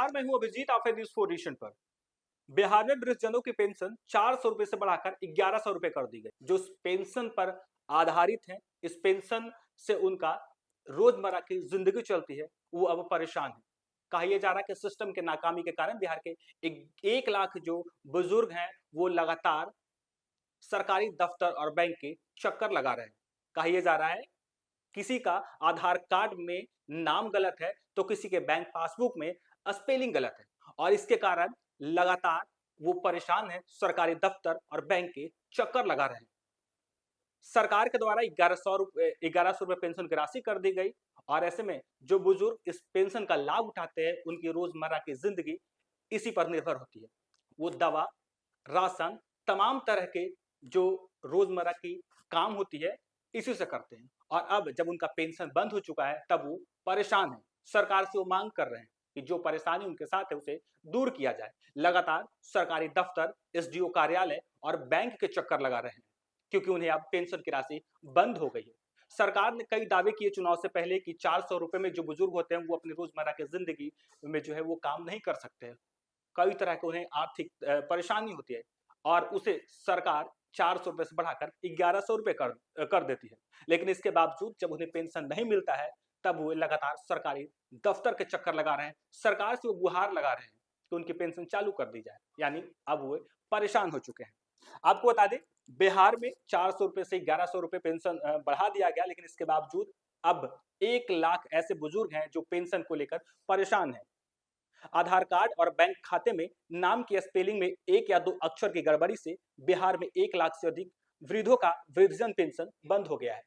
नमस्कार, मैं हूं अभिजीत। आप हैं न्यूज़ 4 पर। बिहार में वृद्धजनों की पेंशन 400 रुपए से बढ़ाकर 1100 रुपए कर दी गई। जो इस पेंशन पर आधारित हैं, इस पेंशन से उनका रोजमर्रा की जिंदगी चलती है, वो अब परेशान है। कहा यह जा रहा है कि सिस्टम के नाकामी के कारण बिहार के 1 लाख जो बुजुर्ग हैं, वो लगातार सरकारी दफ्तर और बैंक के चक्कर लगा रहे हैं। कहा यह जा रहा है किसी का आधार कार्ड में नाम गलत है तो किसी के बैंक पासबुक में स्पेलिंग गलत है और इसके कारण लगातार वो परेशान है, सरकारी दफ्तर और बैंक के चक्कर लगा रहे हैं। सरकार के द्वारा 1100 रुपए पेंशन की राशि कर दी गई और ऐसे में जो बुजुर्ग इस पेंशन का लाभ उठाते हैं, उनकी रोजमर्रा की जिंदगी इसी पर निर्भर होती है। वो दवा, राशन, तमाम तरह के जो रोजमर्रा की काम होती है, इसी से करते हैं। और अब जब उनका पेंशन बंद हो चुका है, तब वो परेशान है। सरकार से वो मांग कर रहे हैं कि जो परेशानी उनके साथ है, उसे दूर किया जाए। लगातार सरकारी दफ्तर, एसडीओ कार्यालय और बैंक के चक्कर लगा रहे हैं, क्योंकि उन्हें अब पेंशन की राशि बंद हो गई है। सरकार ने कई दावे किए चुनाव से पहले कि 400 रुपए में जो बुजुर्ग होते हैं, वो अपनी रोजमर्रा की जिंदगी में जो है वो काम नहीं कर सकते हैं। कई तरह के उन्हें आर्थिक परेशानी होती है और उसे सरकार 400 रुपए से बढ़ाकर 1100 रुपए कर देती है। लेकिन इसके बावजूद जब उन्हें पेंशन नहीं मिलता है, तब वो लगातार सरकारी दफ्तर के चक्कर लगा रहे हैं। सरकार से वो गुहार लगा रहे हैं कि उनकी पेंशन चालू कर दी जाए। यानी अब वो परेशान हो चुके हैं। आपको बता दें, बिहार में 400 रुपए से 1100 रुपए पेंशन बढ़ा दिया गया, लेकिन इसके बावजूद अब 1 लाख ऐसे बुजुर्ग हैं जो पेंशन को लेकर परेशान हैं। आधार कार्ड और बैंक खाते में नाम की स्पेलिंग में 1 या 2 अक्षर की गड़बड़ी से बिहार में 1 लाख से अधिक वृद्धों का वृद्धजन पेंशन बंद हो गया है।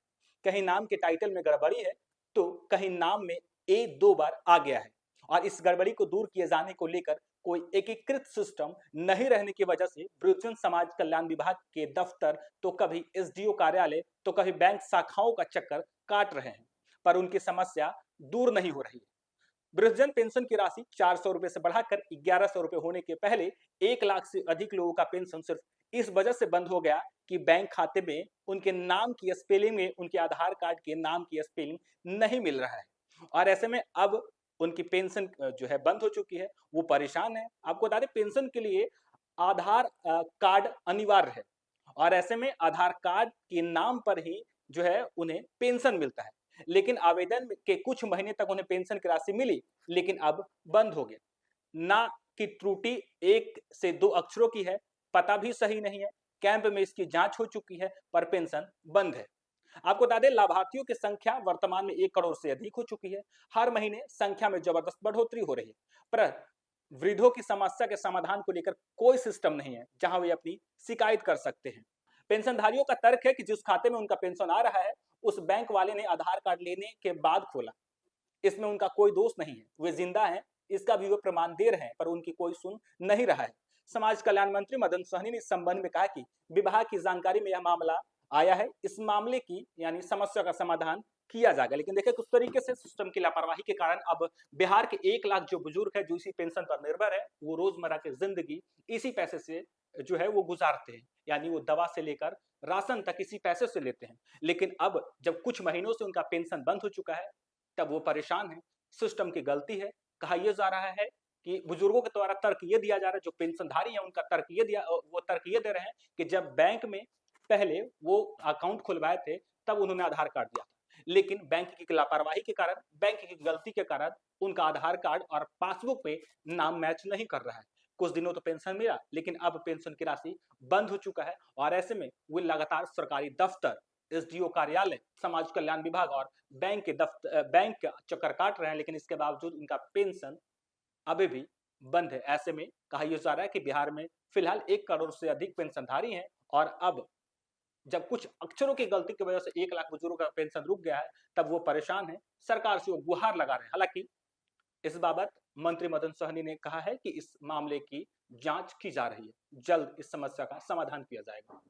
कहीं नाम के टाइटल में गड़बड़ी है तो कहीं नाम में ए 2 बार आ गया है और इस गड़बड़ी को दूर किए जाने को लेकर कोई एकीकृत सिस्टम नहीं रहने की वजह से वृद्धजन समाज कल्याण विभाग के दफ्तर तो कभी एसडीओ कार्यालय तो कभी बैंक शाखाओं का चक्कर काट रहे हैं, पर उनकी समस्या दूर नहीं हो रही है। वृद्धजन पेंशन की राशि 400 रुपए से बढ़ाकर 1100 रुपए होने के पहले 1 लाख से अधिक लोगों का पेंशन सिर्फ इस वजह से बंद हो गया कि बैंक खाते में उनके नाम की स्पेलिंग में उनके आधार कार्ड के नाम की स्पेलिंग नहीं मिल रहा है और ऐसे में अब उनकी पेंशन जो है बंद हो चुकी है। वो परेशान है। आपको बता दें, पेंशन के लिए आधार कार्ड अनिवार्य है और ऐसे में आधार कार्ड के नाम पर ही जो है उन्हें पेंशन मिलता है। लेकिन आवेदन के कुछ महीने तक उन्हें पेंशन की राशि मिली, लेकिन अब बंद हो गया। ना कि त्रुटि 1 से 2 अक्षरों की है, पता भी सही नहीं है, कैंप में इसकी जांच हो चुकी है, पर पेंशन बंद है। आपको बता दें, लाभार्थियों की संख्या वर्तमान में 1 करोड़ से अधिक हो चुकी है। हर महीने संख्या में जबरदस्त बढ़ोतरी हो रही है, पर वृद्धों की समस्या के समाधान को लेकर कोई सिस्टम नहीं है जहां वे अपनी शिकायत कर सकते हैं। पेंशनधारियों का तर्क है कि जिस खाते में उनका पेंशन आ रहा है, उस बैंक वाले ने आधार कार्ड लेने के बाद खोला। इसमें उनका कोई दोष नहीं है, वे जिंदा हैं, इसका भी वे प्रमाण दे रहे हैं, पर उनकी कोई सुन नहीं रहा है। समाज कल्याण मंत्री मदन सहनी ने इस संबंध में कहा कि विभाग की जानकारी में यह मामला आया है, इस मामले की यानी समस्या का समाधान किया जाएगा। लेकिन देखिए, कुछ तरीके से सिस्टम की लापरवाही के कारण अब बिहार के 1 लाख जो बुजुर्ग है, जो इसी पेंशन पर निर्भर है, वो रोजमर्रा की जिंदगी इसी पैसे से जो है वो गुजारते हैं। यानी वो दवा से लेकर राशन तक इसी पैसे से लेते हैं। लेकिन अब जब कुछ महीनों से उनका पेंशन बंद हो चुका है, तब वो परेशान है। सिस्टम की गलती है। कहा यह जा रहा है कि बुजुर्गों के द्वारा तर्क ये दिया जा रहा है, जो पेंशनधारी है उनका तर्क ये दे रहे हैं कि जब बैंक में पहले वो अकाउंट खुलवाए थे, तब उन्होंने आधार कार्ड दिया था, लेकिन बैंक की लापरवाही के कारण, बैंक की गलती के कारण उनका आधार कार्ड और पासबुक में नाम मैच नहीं कर रहा है। कुछ दिनों तो पेंशन मिला, लेकिन अब पेंशन की राशि बंद हो चुका है और ऐसे में वे लगातार सरकारी दफ्तर, एसडीओ कार्यालय, समाज कल्याण विभाग और बैंक के चक्कर काट रहे हैं, लेकिन इसके बावजूद उनका पेंशन अभी भी बंद है। ऐसे में कहा यह जा रहा है कि बिहार में फिलहाल 1 करोड़ से अधिक पेंशनधारी हैं और अब जब कुछ अक्षरों की गलती की वजह से 1 लाख बुजुर्गों का पेंशन रुक गया है, तब वो परेशान है। सरकार से वो गुहार लगा रहे हैं। हालांकि इस बाबत मंत्री मदन सहनी ने कहा है कि इस मामले की जांच की जा रही है, जल्द इस समस्या का समाधान किया जाएगा।